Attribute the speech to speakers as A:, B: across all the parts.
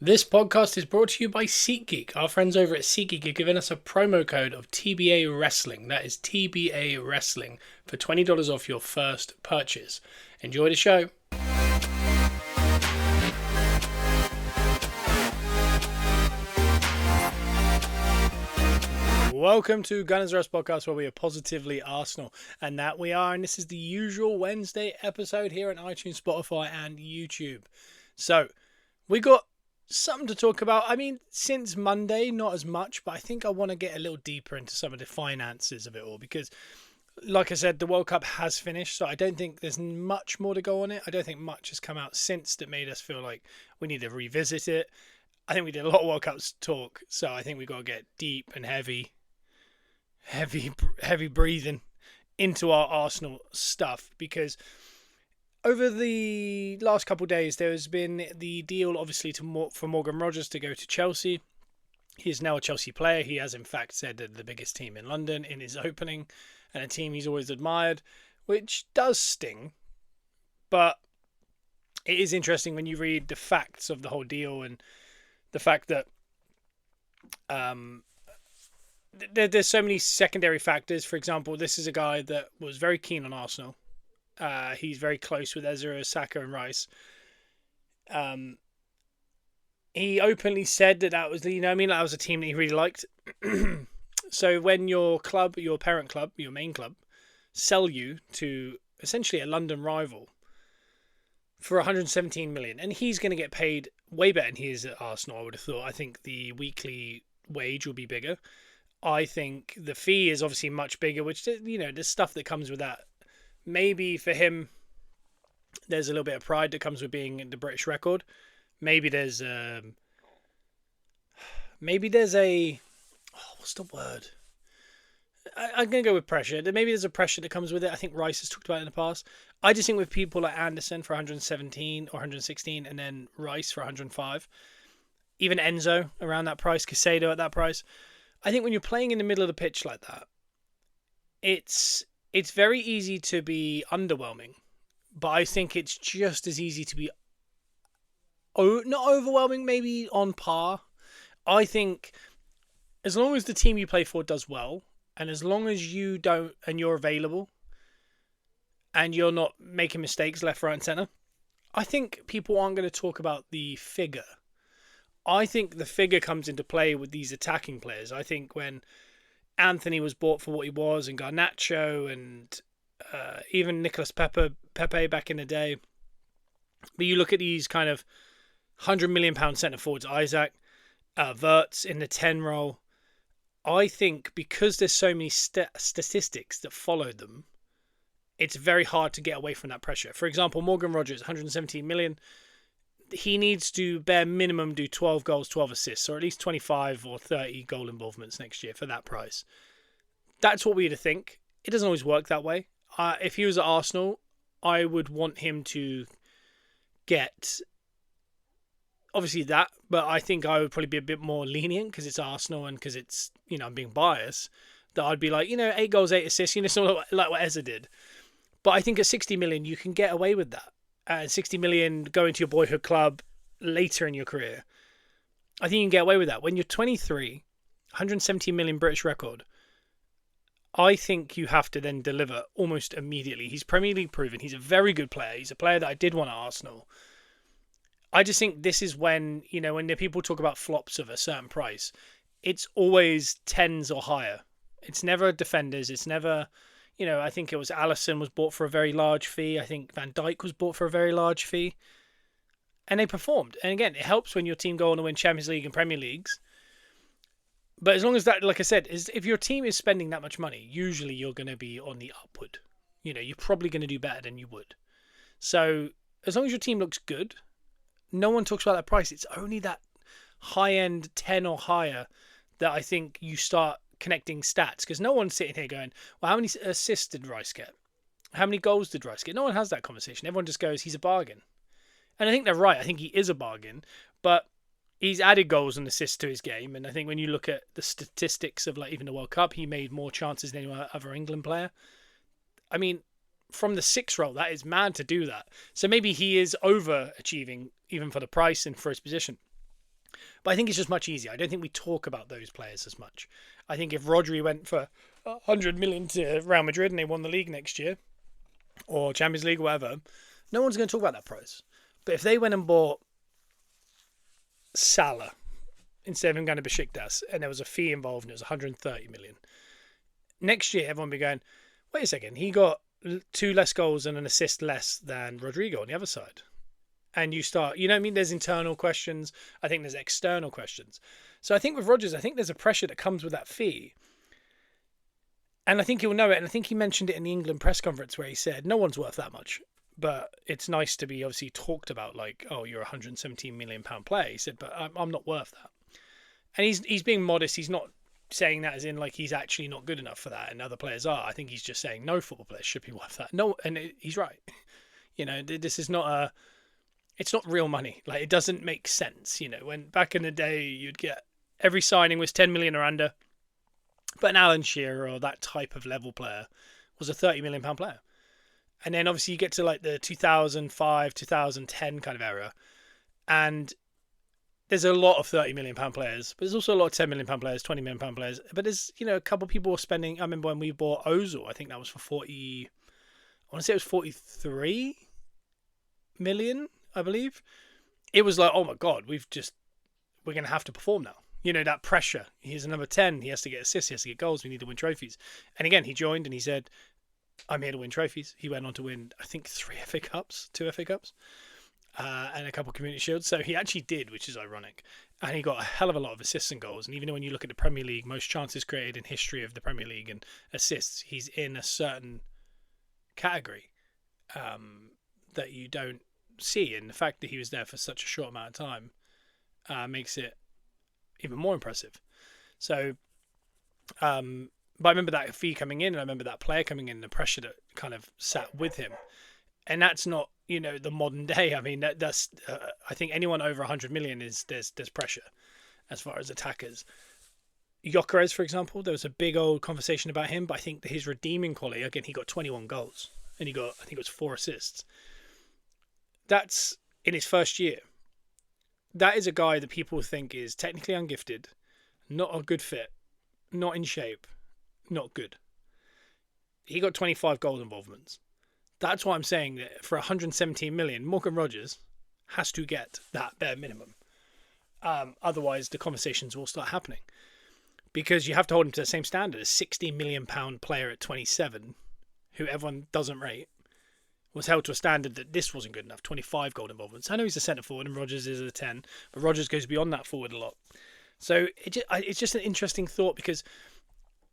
A: This podcast is brought to you by SeatGeek. Our friends over at SeatGeek are giving us a promo code of TBA Wrestling. That is TBA Wrestling for $20 off your first purchase. Enjoy the show. Welcome to Gunners Rust Podcast, where we are positively Arsenal, and that we are. And this is the usual Wednesday episode here on iTunes, Spotify, and YouTube. So we got something to talk about. I mean, since Monday, not as much, but I think I want to get a little deeper into some of the finances of it all because, like I said, the World Cup has finished, so I don't think there's much more to go on it. I don't think much has come out since that made us feel like we need to revisit it. I think we did a lot of World Cups talk, so I think we got to get deep and heavy breathing into our Arsenal stuff because over the last couple of days, there has been the deal, obviously, for Morgan Rogers to go to Chelsea. He is now a Chelsea player. He has, in fact, said that the biggest team in London in his opening and a team he's always admired, which does sting. But it is interesting when you read the facts of the whole deal and the fact that there's so many secondary factors. For example, this is a guy that was very keen on Arsenal. He's very close with Ezra, Saka, and Rice. He openly said that was that was a team that he really liked. So when your club, your parent club, your main club, sell you to essentially a London rival for 117 million, and he's going to get paid way better than he is at Arsenal, I would have thought. I think the weekly wage will be bigger. I think the fee is obviously much bigger, which, the stuff that comes with that. Maybe for him, there's a little bit of pride that comes with being the British record. Maybe there's what's the word? I'm going to go with pressure. Maybe there's a pressure that comes with it. I think Rice has talked about it in the past. I just think with people like Anderson for 117 or 116 and then Rice for 105, even Enzo around that price, Caicedo at that price, I think when you're playing in the middle of the pitch like that, it's very easy to be underwhelming, but I think it's just as easy to be not overwhelming, maybe on par. I think as long as the team you play for does well, and as long as you don't, and you're available, and you're not making mistakes left, right, and centre, I think people aren't going to talk about the figure. I think the figure comes into play with these attacking players. I think when Anthony was bought for what he was, and Garnacho, and even Nicolas Pepe back in the day. But you look at these kind of £100 million centre forwards, Isaac, Wirtz in the 10 role. I think because there's so many statistics that follow them, it's very hard to get away from that pressure. For example, Morgan Rogers, 117 million. He needs to bare minimum do 12 goals, 12 assists, or at least 25 or 30 goal involvements next year for that price. That's what we'd think. It doesn't always work that way. If he was at Arsenal, I would want him to get obviously that, but I think I would probably be a bit more lenient because it's Arsenal and because it's, I'm being biased, that I'd be like, 8 goals, 8 assists, sort of like what Eza did. But I think at 60 million, you can get away with that. 60 million going to your boyhood club later in your career, I think you can get away with that. When you're 23, 117 million British record, I think you have to then deliver almost immediately. He's Premier League proven. He's a very good player. He's a player that I did want at Arsenal. I just think this is when, when the people talk about flops of a certain price, it's always 10s or higher. It's never defenders. It's never... I think it was Alisson was bought for a very large fee. I think Van Dijk was bought for a very large fee. And they performed. And again, it helps when your team go on to win Champions League and Premier Leagues. But as long as that, like I said, if your team is spending that much money, usually you're going to be on the upward. You're probably going to do better than you would. So as long as your team looks good, no one talks about that price. It's only that high-end 10 or higher that I think you start connecting stats, because no one's sitting here going, well, how many assists did Rice get? How many goals did Rice get? No one has that conversation. Everyone just goes, he's a bargain. And I think they're right. I think he is a bargain, but he's added goals and assists to his game. And I think when you look at the statistics of even the World Cup, he made more chances than any other England player. I mean, from the 6 role, that is mad to do that. So maybe he is overachieving even for the price and for his position. But I think it's just much easier. I don't think we talk about those players as much. I think if Rodri went for 100 million to Real Madrid and they won the league next year, or Champions League or whatever, no one's going to talk about that price. But if they went and bought Salah instead of him going to Besiktas and there was a fee involved and it was 130 million, next year everyone would be going, wait a second, he got 2 less goals and an assist less than Rodrigo on the other side. And you start, you know what I mean? There's internal questions. I think there's external questions. So I think with Rodgers, I think there's a pressure that comes with that fee. And I think he'll know it. And I think he mentioned it in the England press conference where he said, no one's worth that much. But it's nice to be obviously talked about like, oh, you're a £117 million player. He said, but I'm not worth that. And he's being modest. He's not saying that as in like he's actually not good enough for that and other players are. I think he's just saying no football players should be worth that. No, and he's right. You know, this is not it's not real money. Like, it doesn't make sense. You know, when back in the day you'd get every signing was 10 million or under, but an Alan Shearer or that type of level player was a £30 million player. And then obviously you get to like the 2005, 2010 kind of era, and there's a lot of £30 million players, but there's also a lot of £10 million players, £20 million players. But there's, you know, a couple of people were spending. I remember when we bought Ozil, I think that was for 40. I want to say it was 43 million, I believe. It was like, oh my God, we're going to have to perform now. You know, that pressure. He's a number 10. He has to get assists. He has to get goals. We need to win trophies. And again, he joined and he said, I'm here to win trophies. He went on to win, I think, 2 FA Cups, and a couple of Community Shields. So he actually did, which is ironic. And he got a hell of a lot of assists and goals. And even when you look at the Premier League, most chances created in history of the Premier League and assists, he's in a certain category that you don't see. And the fact that he was there for such a short amount of time makes it even more impressive. So, but I remember that fee coming in, and I remember that player coming in, and the pressure that kind of sat with him. And that's not, you know, the modern day. I mean, that's I think anyone over 100 million is there's pressure as far as attackers. Gyökeres, for example, there was a big old conversation about him, but I think that his redeeming quality, again, he got 21 goals and he got, I think it was 4 assists. That's in his first year. That is a guy that people think is technically ungifted, not a good fit, not in shape, not good. He got 25 goal involvements. That's why I'm saying that for 117 million, Morgan Rodgers has to get that bare minimum. Otherwise, the conversations will start happening. Because you have to hold him to the same standard. A £60 million player at 27, who everyone doesn't rate, was held to a standard that this wasn't good enough. 25 goal involvements. I know he's a centre forward and Rodgers is a 10, but Rodgers goes beyond that forward a lot. So it's just an interesting thought, because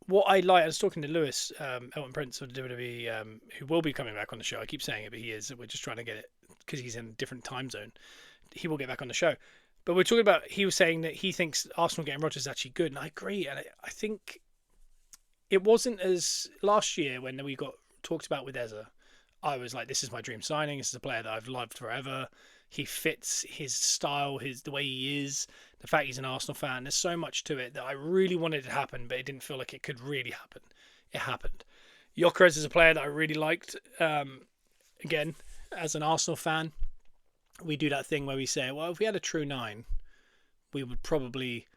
A: what I like, I was talking to Lewis, Elton Prince of the WWE, who will be coming back on the show. I keep saying it, but he is. We're just trying to get it because he's in a different time zone. He will get back on the show. But we're talking about, he was saying that he thinks Arsenal getting Rodgers is actually good. And I agree. And I think it wasn't as last year when we got talked about with Eza. I was like, this is my dream signing. This is a player that I've loved forever. He fits his style, the way he is, the fact he's an Arsenal fan. There's so much to it that I really wanted it to happen, but it didn't feel like it could really happen. It happened. Gyökeres is a player that I really liked. Again, as an Arsenal fan, we do that thing where we say, well, if we had a true 9, we would probably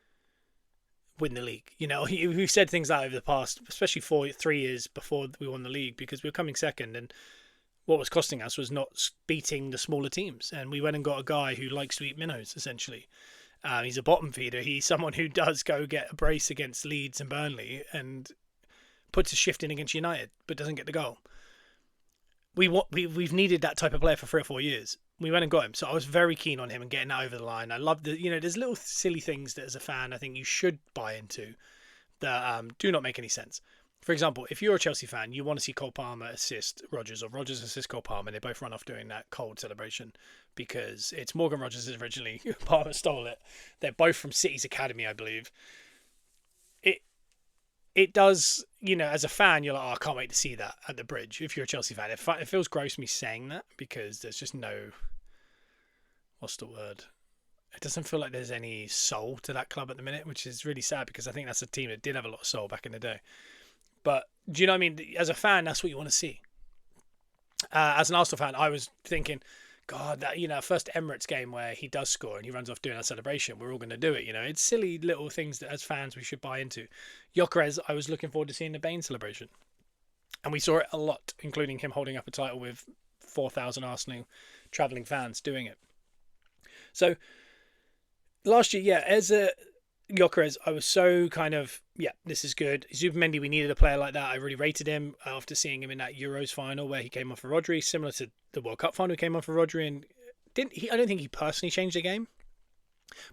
A: win the league. You know, we've said things like over the past, especially 3 years before we won the league, because we were coming second, and what was costing us was not beating the smaller teams. And we went and got a guy who likes to eat minnows, essentially. He's a bottom feeder. He's someone who does go get a brace against Leeds and Burnley and puts a shift in against United, but doesn't get the goal. We've needed that type of player for 3 or 4 years. We went and got him. So I was very keen on him and getting that over the line. I love there's little silly things that as a fan I think you should buy into that do not make any sense. For example, if you're a Chelsea fan, you want to see Cole Palmer assist Rodgers, or Rodgers assist Cole Palmer, and they both run off doing that cold celebration because it's Morgan Rodgers originally. Palmer stole it. They're both from City's academy, I believe. It does, as a fan, you're like, oh, I can't wait to see that at the Bridge. If you're a Chelsea fan, it feels gross me saying that because there's just no, what's the word? It doesn't feel like there's any soul to that club at the minute, which is really sad because I think that's a team that did have a lot of soul back in the day. But do you know what I mean? As a fan, that's what you want to see. As an Arsenal fan, I was thinking, God, that first Emirates game where he does score and he runs off doing a celebration, we're all going to do it. It's silly little things that as fans we should buy into. Gyökeres, I was looking forward to seeing the Bane celebration, and we saw it a lot, including him holding up a title with 4,000 Arsenal travelling fans doing it. So last year, yeah, as a Gyökeres, I was so kind of, yeah, this is good. Zubimendi, we needed a player like that. I really rated him after seeing him in that Euros final where he came on for Rodri, similar to the World Cup final he came on for Rodri, and I don't think he personally changed the game,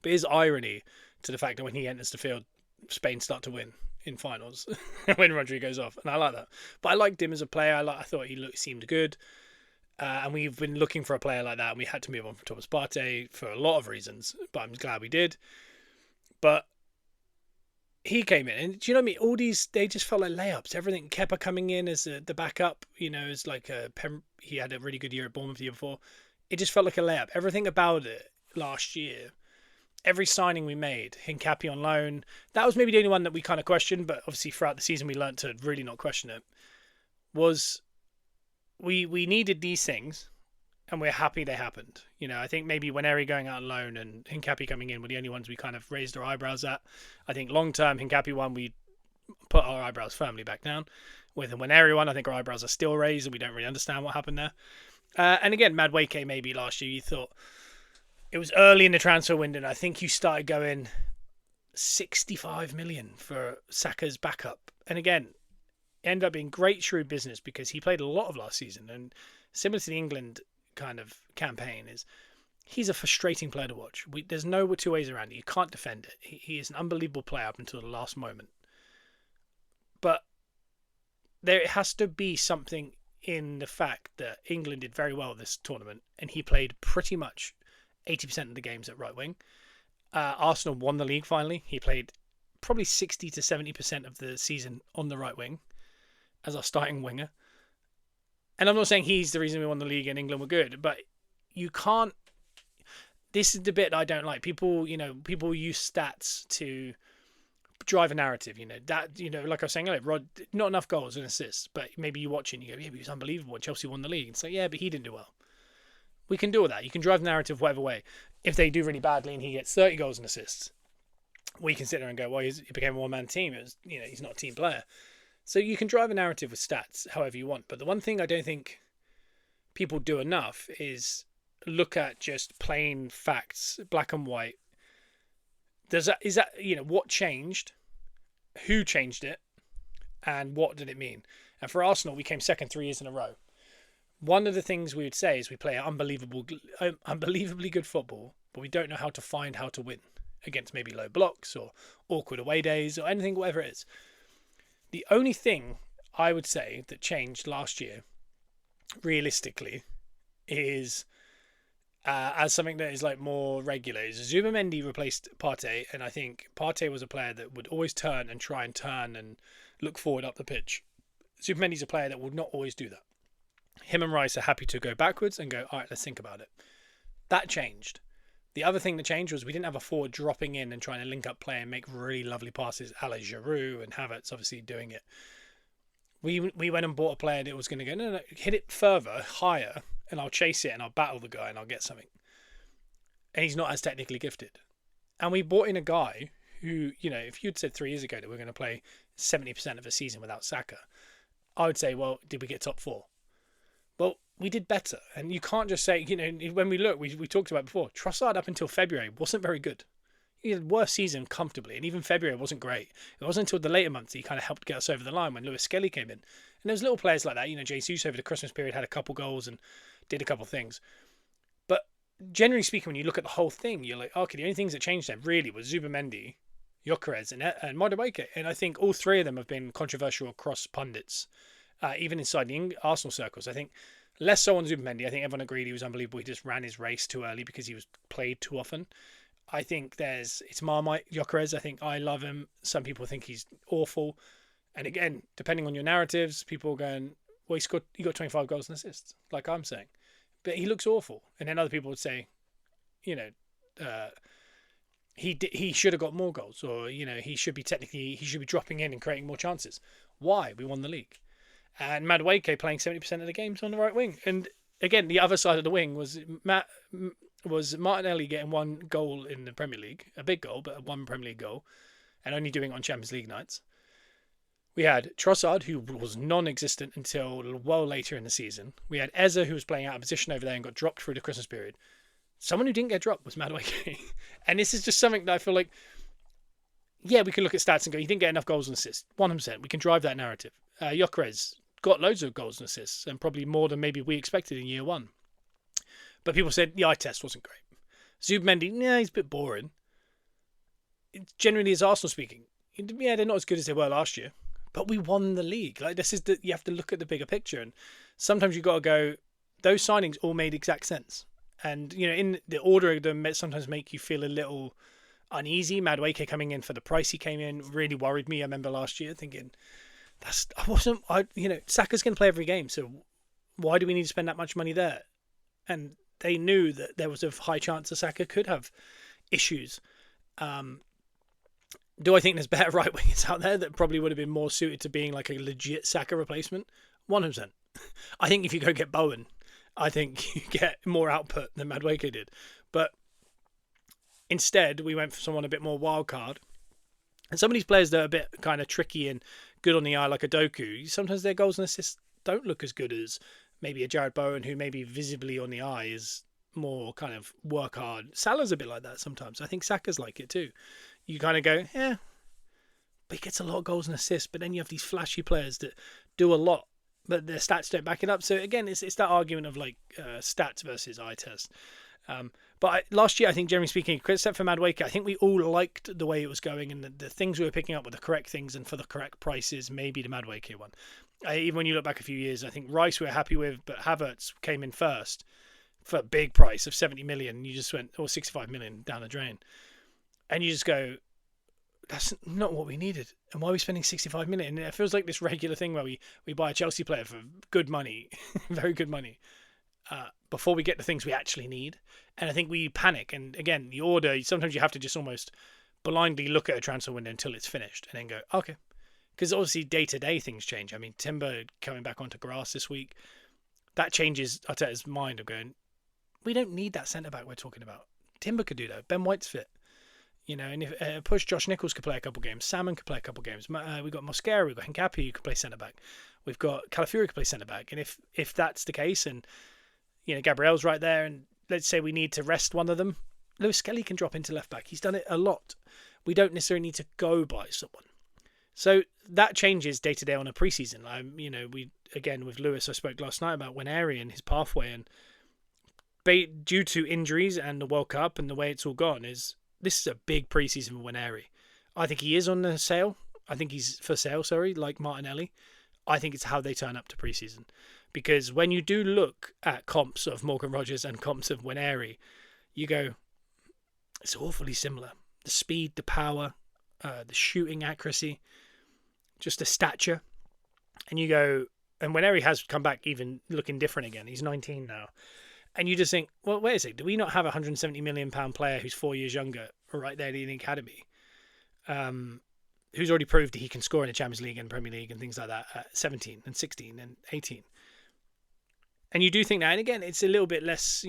A: but his irony to the fact that when he enters the field, Spain start to win in finals when Rodri goes off, and I like that. But I liked him as a player. I thought he seemed good. And we've been looking for a player like that, and we had to move on from Thomas Partey for a lot of reasons, but I'm glad we did. But he came in, and do you know what I mean? All these, they just felt like layups. Everything, Kepa coming in as the backup, as like he had a really good year at Bournemouth the year before. It just felt like a layup. Everything about it last year, every signing we made, Hincapié on loan, that was maybe the only one that we kind of questioned, but obviously throughout the season we learned to really not question it, was we needed these things, and we're happy they happened. I think maybe when Eri going out on loan and Hincapié coming in were the only ones we kind of raised our eyebrows at. I think long term, Hincapié one, we put our eyebrows firmly back down. With when Eri one, I think our eyebrows are still raised and we don't really understand what happened there. And again, Madueke maybe last year, you thought it was early in the transfer window, and I think you started going 65 million for Saka's backup. And again, it ended up being great shrewd business because he played a lot of last season, and similar to the England kind of campaign, is he's a frustrating player to watch. There's no two ways around it. You can't defend it. He is an unbelievable player up until the last moment. But there has to be something in the fact that England did very well this tournament, and he played pretty much 80% of the games at right wing. Arsenal won the league finally. He played probably 60 to 70% of the season on the right wing as our starting winger. And I'm not saying he's the reason we won the league and England were good, but you can't. This is the bit I don't like. People use stats to drive a narrative. Like I was saying earlier, not enough goals and assists, but maybe you watch it and you go, yeah, but he was unbelievable and Chelsea won the league. And so, yeah, but he didn't do well. We can do all that. You can drive the narrative whatever way. If they do really badly and he gets 30 goals and assists, we can sit there and go, well, he became a one-man team. It was, he's not a team player. So you can drive a narrative with stats however you want. But the one thing I don't think people do enough is look at just plain facts, black and white. Is that what changed, who changed it, and what did it mean? And for Arsenal, we came second 3 years in a row. One of the things we would say is we play unbelievably good football, but we don't know how to win against maybe low blocks or awkward away days or anything, whatever it is. The only thing I would say that changed last year, realistically, is as something that is like more regular. Is Zubimendi replaced Partey, and I think Partey was a player that would always turn and look forward up the pitch. Zubimendi's a player that would not always do that. Him and Rice are happy to go backwards and go, all right, let's think about it. That changed. The other thing that changed was we didn't have a forward dropping in and trying to link up play and make really lovely passes, a la Giroud, and Havertz obviously doing it. We went and bought a player that was going to go, no, hit it further, higher, and I'll chase it and I'll battle the guy and I'll get something. And he's not as technically gifted. And we bought in a guy who, if you'd said 3 years ago that we're going to play 70% of a season without Saka, I would say, well, did we get top 4? Well, we did better. And you can't just say, when we look, we talked about before, Trossard up until February wasn't very good. He had a worst season comfortably, and even February wasn't great. It wasn't until the later months he kind of helped get us over the line when Lewis Skelly came in. And there was little players like that. Jesus over the Christmas period had a couple goals and did a couple things. But generally speaking, when you look at the whole thing, you're like, okay, the only things that changed then really was Zubimendi, Gyökeres, and Madueke. And I think all three of them have been controversial across pundits, even inside the Arsenal circles. I think less so on Zubimendi. I think everyone agreed he was unbelievable. He just ran his race too early because he was played too often. I think it's Marmite, Gyökeres. I think I love him. Some people think he's awful. And again, depending on your narratives, people are going, well, he got 25 goals and assists, like I'm saying. But he looks awful. And then other people would say, he should have got more goals, or, he should be dropping in and creating more chances. Why? We won the league. And Madueke playing 70% of the games on the right wing. And again, the other side of the wing was Martinelli getting one goal in the Premier League, a big goal, but one Premier League goal, and only doing it on Champions League nights. We had Trossard, who was non-existent until well later in the season. We had Eze, who was playing out of position over there and got dropped through the Christmas period. Someone who didn't get dropped was Madueke. And this is just something that I feel like, yeah, we can look at stats and go, he didn't get enough goals and assists. 100%. We can drive that narrative. Gyökeres got loads of goals and assists, and probably more than maybe we expected in year one. But people said the eye test wasn't great. Zubimendi, yeah, he's a bit boring. Generally, as Arsenal speaking, yeah, they're not as good as they were last year. But we won the league. Like, this is you have to look at the bigger picture, and sometimes you've got to go, those signings all made exact sense. And, you know, in the order of them, sometimes make you feel a little uneasy. Madueke coming in for the price he came in really worried me. I remember last year thinking, Saka's going to play every game, so why do we need to spend that much money there? And they knew that there was a high chance that Saka could have issues. Do I think there's better right wingers out there that probably would have been more suited to being like a legit Saka replacement? 100%. I think if you go get Bowen, I think you get more output than Madueke did. But instead, we went for someone a bit more wild card. And some of these players that are a bit kind of tricky and good on the eye, like a Doku, sometimes their goals and assists don't look as good as maybe a Jared Bowen, who maybe visibly on the eye is more kind of work hard. Salah's a bit like that sometimes. I think Saka's like it too. You kind of go, yeah, but he gets a lot of goals and assists. But then you have these flashy players that do a lot, but their stats don't back it up. So again, it's that argument of like stats versus eye test. But last year, I think, generally speaking, except for Madueke, I think we all liked the way it was going, and the things we were picking up were the correct things and for the correct prices. Maybe the Madueke one. Even when you look back a few years, I think Rice we were happy with, but Havertz came in first for a big price of 70 million. You just went, or 65 million down the drain. And you just go, that's not what we needed. And why are we spending 65 million? And it feels like this regular thing where we buy a Chelsea player for good money, very good money, before we get the things we actually need. And I think we panic. And again, the order, sometimes you have to just almost blindly look at a transfer window until it's finished and then go, okay. Because obviously day-to-day things change. I mean, Timber coming back onto grass this week, that changes Arteta's mind of going, we don't need that centre-back we're talking about. Timber could do that. Ben White's fit. You know, and if push, Josh Nichols could play a couple games. Salmon could play a couple games. We've got Mosquera, we've got Hincapié who could play centre-back. We've got Calafiori who could play centre-back. And if that's the case, and, you know, Gabriel's right there, and let's say we need to rest one of them, Lewis Skelly can drop into left-back. He's done it a lot. We don't necessarily need to go by someone. So that changes day-to-day on a pre-season. With Lewis, I spoke last night about Nwaneri and his pathway, and due to injuries and the World Cup and the way it's all gone, this is a big pre-season for Nwaneri. I think he is on the sale. I think he's for sale, like Martinelli. I think it's how they turn up to pre-season. Because when you do look at comps of Morgan Rogers and comps of Nwaneri, you go, it's awfully similar. The speed, the power, the shooting accuracy, just the stature. And you go, and Nwaneri has come back even looking different again. He's 19 now. And you just think, well, wait a second, do we not have a £170 million player who's 4 years younger right there in the academy, who's already proved that he can score in the Champions League and Premier League and things like that at 17 and 16 and 18? And you do think that, and again, it's a little bit less,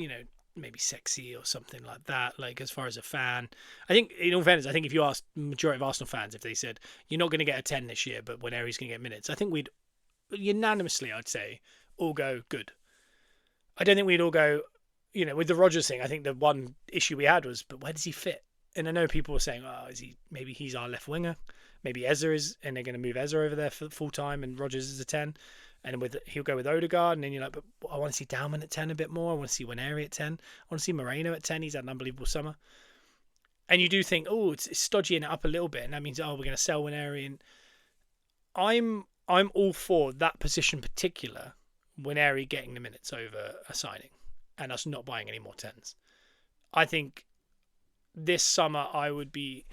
A: maybe sexy or something like that, like as far as a fan. I think, in all fairness, if you asked the majority of Arsenal fans, if they said, you're not going to get a 10 this year, but Nwaneri's going to get minutes, I think we'd unanimously, I'd say, all go, good. I don't think we'd all go, with the Rodgers thing, I think the one issue we had was, but where does he fit? And I know people were saying, maybe he's our left winger, maybe Eze is, and they're going to move Eze over there for full time, and Rodgers is a 10, and he'll go with Odegaard, and then you're like, but I want to see Dalman at 10 a bit more, I want to see Nwaneri at 10, I want to see Moreno at 10, he's had an unbelievable summer. And you do think, it's stodgying it up a little bit, and that means, we're going to sell Nwaneri, and I'm all for that position in particular, Nwaneri getting the minutes over a signing and us not buying any more 10s. I think this summer I would be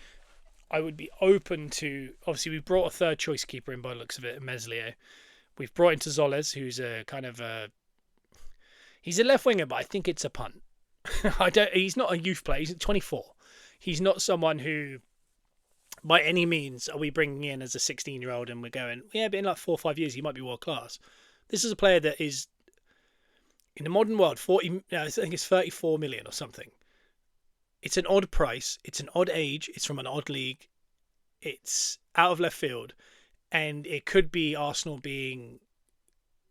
A: open to, obviously we brought a third choice keeper in by the looks of it, Meslier. We've brought into Zoles, who's a kind of he's a left winger, but I think it's a punt. He's not a youth player, he's 24. He's not someone who by any means are we bringing in as a 16-year-old and we're going, but in like 4 or 5 years he might be world class. This is a player that In the modern world, 40, no, I think it's 34 million or something. It's an odd price. It's an odd age. It's from an odd league. It's out of left field. And it could be Arsenal being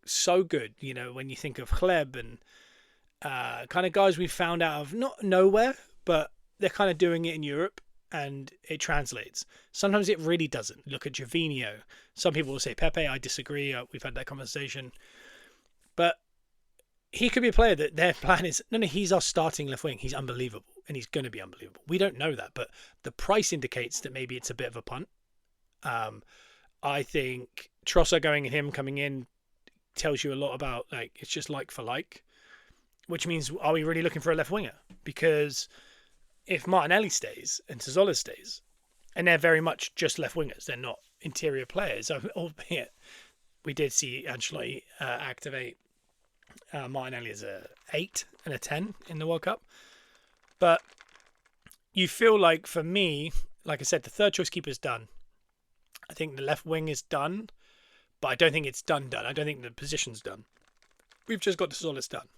A: so good, you know, when you think of Hleb and kind of guys we've found out of not nowhere, but they're kind of doing it in Europe and it translates. Sometimes it really doesn't. Look at Gervinho. Some people will say Pepe. I disagree. We've had that conversation. But he could be a player that their plan is, no, he's our starting left wing. He's unbelievable and he's going to be unbelievable. We don't know that, but the price indicates that maybe it's a bit of a punt. I think Trossard going and him coming in tells you a lot about, like, it's just like for like, which means, are we really looking for a left winger? Because if Martinelli stays and Sazzola stays, and they're very much just left wingers, they're not interior players, albeit we did see Ancelotti activate Martinelli as a 8 and a 10 in the World Cup. But you feel like, for me, like I said, the third choice keeper's done. I think the left wing is done, but I don't think it's done. I don't think the position's done. We've just got Sazzola done.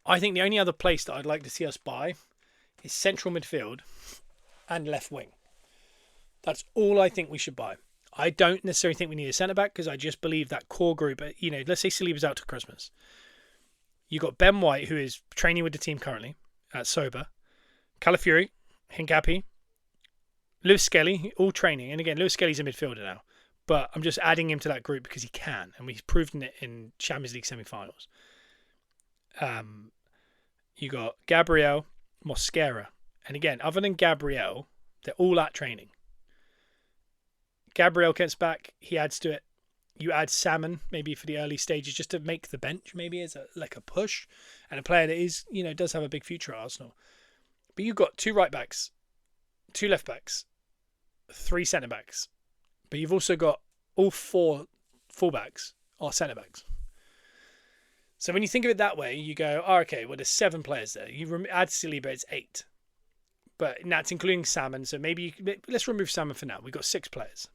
A: I think the only other place that I'd like to see us buy is central midfield and left wing. That's all I think we should buy. I don't necessarily think we need a centre-back because I just believe that core group, you know, let's say Saliba's out to Christmas. You've got Ben White, who is training with the team currently at Sober, Calafiori, Hincapi, Lewis Skelly, all training. And again, Lewis Skelly's a midfielder now. But I'm just adding him to that group because he can. And we've proven it in Champions League semi-finals. You got Gabriel, Mosquera. And again, other than Gabriel, they're all at training. Gabriel gets back. He adds to it. You add Salmon maybe for the early stages just to make the bench maybe as like a push. And a player that is, you know, does have a big future at Arsenal. But you've got 2 right backs, 2 left backs, 3 centre backs. But you've also got all 4 fullbacks are centre backs. So when you think of it that way, you go, oh, okay, well, there's 7 players there. You add Saliba, it's 8. But that's including Salmon. So maybe let's remove Salmon for now. We've got 6 players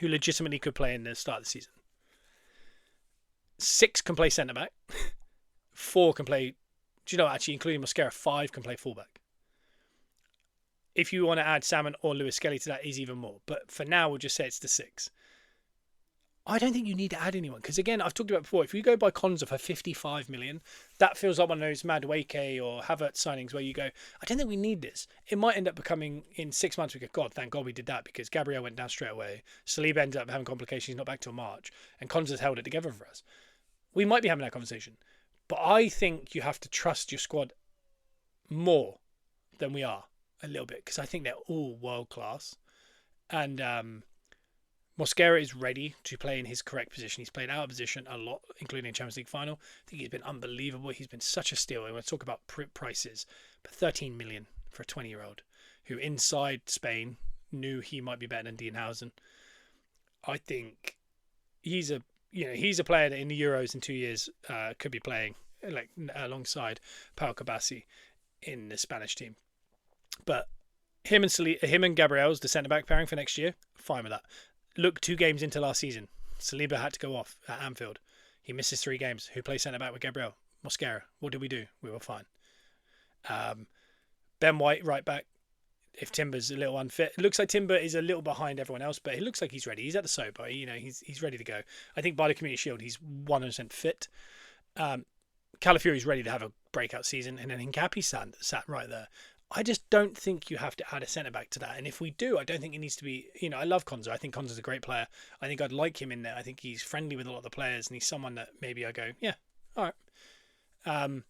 A: who legitimately could play in the start of the season. 6 can play centre back. 4 can play, do you know, actually, including Mosquera, 5 can play fullback. If you want to add Salmon or Lewis Skelly to that, is even more. But for now, we'll just say it's the 6. I don't think you need to add anyone. Because again, I've talked about before, if you go buy Konza for 55 million, that feels like one of those Madueke or Havertz signings where you go, I don't think we need this. It might end up becoming, in 6 months, we go, God, thank God we did that, because Gabriel went down straight away. Saliba ended up having complications, he's not back till March. And Konza's held it together for us. We might be having that conversation. But I think you have to trust your squad more than we are. A little bit, because I think they're all world class, and Mosquera is ready to play in his correct position. He's played out of position a lot, including Champions League final. I think he's been unbelievable. He's been such a steal. I want to talk about prices, but 13 million for a 20-year-old who inside Spain knew he might be better than Dean Housen. I think he's a player that in the Euros in 2 years could be playing like alongside Pau Kabassi in the Spanish team. But him and Gabriel's the centre-back pairing for next year, fine with that. Look, 2 games into last season, Saliba had to go off at Anfield. He misses 3 games. Who plays centre-back with Gabriel? Mosquera. What did we do? We were fine. Ben White, right back. If Timber's a little unfit. It looks like Timber is a little behind everyone else, but it looks like he's ready. He's at the Sober. You know, he's ready to go. I think by the Community Shield, he's 100% fit. Calafiori's ready to have a breakout season, and then Hincapi sat right there. I just don't think you have to add a centre-back to that. And if we do, I don't think it needs to be... You know, I love Konza. I think Konza's a great player. I think I'd like him in there. I think he's friendly with a lot of the players, and he's someone that maybe I go, yeah, all right.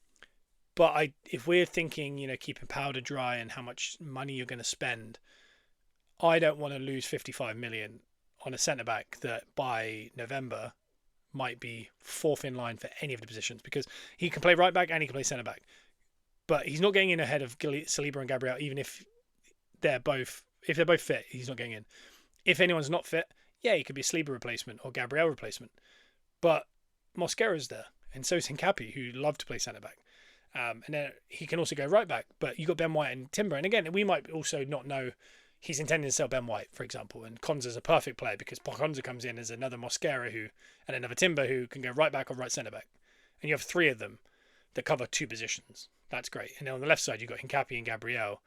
A: But if we're thinking, you know, keeping powder dry and how much money you're going to spend, I don't want to lose 55 million on a centre-back that by November might be 4th in line for any of the positions, because he can play right-back and he can play centre-back. But he's not getting in ahead of Saliba and Gabriel, even if they're both fit, he's not getting in. If anyone's not fit, yeah, he could be a Saliba replacement or Gabriel replacement. But Mosquera's there, and so is Hincapi, who love to play centre-back. And then he can also go right-back. But you got Ben White and Timber. And again, we might also not know he's intending to sell Ben White, for example. And Konza's a perfect player because Konza comes in as another Mosquera and another Timber who can go right-back or right centre-back. and you have three of them that cover two positions. That's great. And then on the left side, you've got Hincapi and Gabriel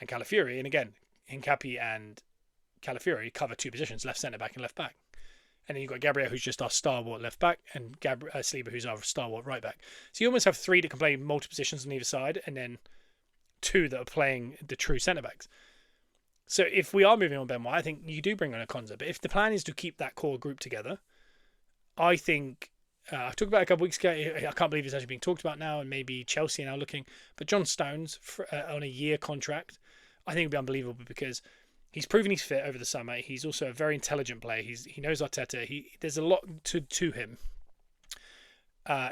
A: and Calafiori. And again, Hincapi and Calafiori cover two positions, left centre back and left back. And then you've got Gabriel, who's just our stalwart left back, and Saliba, who's our stalwart right back. So you almost have three that can play multiple positions on either side, and then two that are playing the true centre backs. So if we are moving on Ben White, I think you do bring on a Konsa. But if the plan is to keep that core group together, I think I talked about it a couple of weeks ago. I can't believe it's actually being talked about now, and maybe Chelsea are now looking. But John Stones on a year contract, I think would be unbelievable because he's proven he's fit over the summer. He's also a very intelligent player. He knows Arteta. There's a lot to him.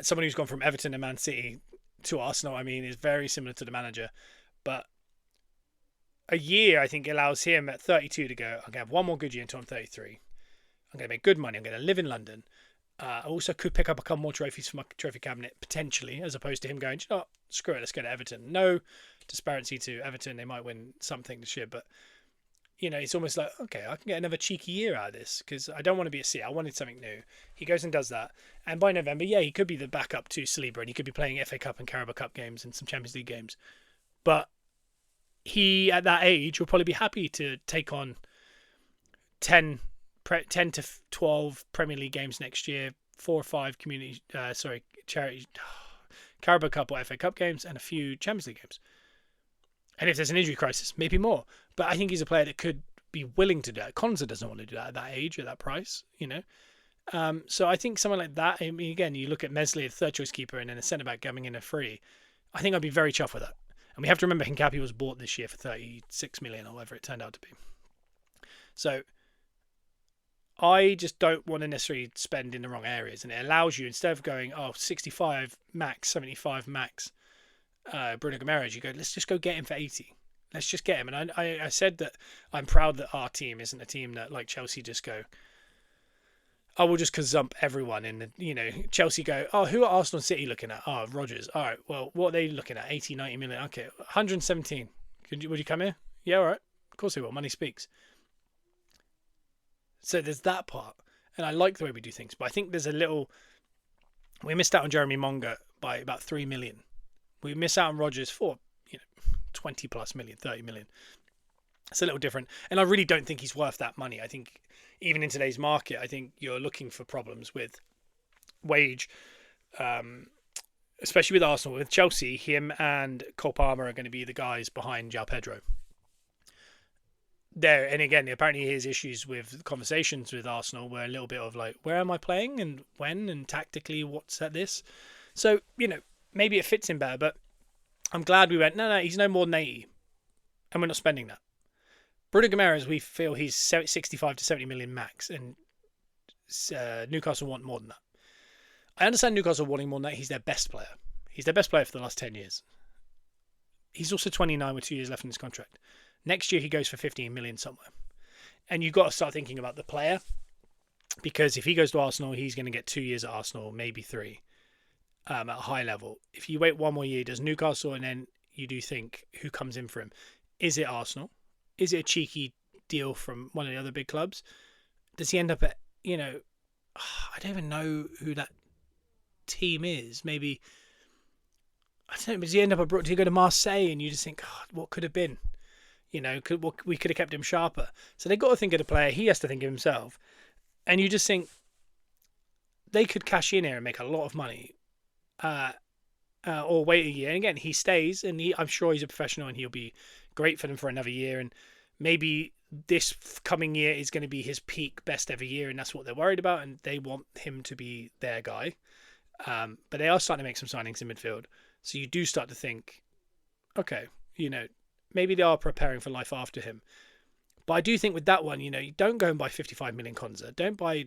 A: Someone who's gone from Everton and Man City to Arsenal, I mean, is very similar to the manager. But a year, I think, allows him at 32 to go, I'm going to have one more good year until I'm 33. I'm going to make good money. I'm going to live in London. I also could pick up a couple more trophies for my trophy cabinet, potentially, as opposed to him going, you know, screw it, let's go to Everton. No disparity to Everton. They might win something this year, but you know, it's almost like, okay, I can get another cheeky year out of this because I don't want to be a C. I wanted something new. He goes and does that. And by November, yeah, he could be the backup to Saliba and he could be playing FA Cup and Carabao Cup games and some Champions League games. But he, at that age, will probably be happy to take on 10 to 12 Premier League games next year, 4 or 5 charity Carabao Cup or FA Cup games and a few Champions League games. And if there's an injury crisis, maybe more. But I think he's a player that could be willing to do that. Konsa doesn't want to do that at that age, at that price, you know. So I think someone like that, I mean, again, you look at Meslier, the third choice keeper, and then a centre-back coming in a free. I think I'd be very chuffed with that. And we have to remember Hincapi was bought this year for 36 million or whatever it turned out to be. So I just don't want to necessarily spend in the wrong areas. And it allows you, instead of going, 65 max, 75 max, Bruno Guimaraes, you go, let's just go get him for 80. Let's just get him. And I said that I'm proud that our team isn't a team that, like Chelsea, just go, we'll just gazump everyone in the, you know, Chelsea go, who are Arsenal and City looking at? Rodgers. All right, well, what are they looking at? 80, 90 million. Okay, 117. Would you come here? Yeah, all right. Of course they will. Money speaks. So there's that part. And I like the way we do things. But I think there's we missed out on Jeremy Monga by about 3 million. We miss out on Rodgers for, 20 plus million, 30 million. It's a little different. And I really don't think he's worth that money. I think even in today's market, I think you're looking for problems with wage, especially with Arsenal. With Chelsea, him and Cole Palmer are going to be the guys behind João Pedro. And again, apparently his issues with conversations with Arsenal were a little bit of like, where am I playing and when and tactically what's at this? So, maybe it fits him better, but I'm glad we went, no, he's no more than 80. And we're not spending that. Bruno Guimaraes, we feel he's 65 to 70 million max, and Newcastle want more than that. I understand Newcastle wanting more than that. He's their best player. He's their best player for the last 10 years. He's also 29 with 2 years left in his contract. Next year, he goes for 15 million somewhere. And you've got to start thinking about the player, because if he goes to Arsenal, he's going to get 2 years at Arsenal, maybe 3. At a high level. If you wait one more year, does Newcastle, and then you do think who comes in for him? Is it Arsenal? Is it a cheeky deal from one of the other big clubs? Does he end up at, I don't even know who that team is. Maybe, I don't know, does he end up do you go to Marseille and you just think, what could have been? We could have kept him sharper. So they've got to think of the player. He has to think of himself. And you just think they could cash in here and make a lot of money. Or wait a year. And again, he stays, and I'm sure he's a professional, and he'll be great for them for another year. And maybe this coming year is going to be his peak best ever year, and that's what they're worried about, and they want him to be their guy. But they are starting to make some signings in midfield, so you do start to think, okay, maybe they are preparing for life after him. But I do think with that one, you don't go and buy 55 million Konsa. Don't buy,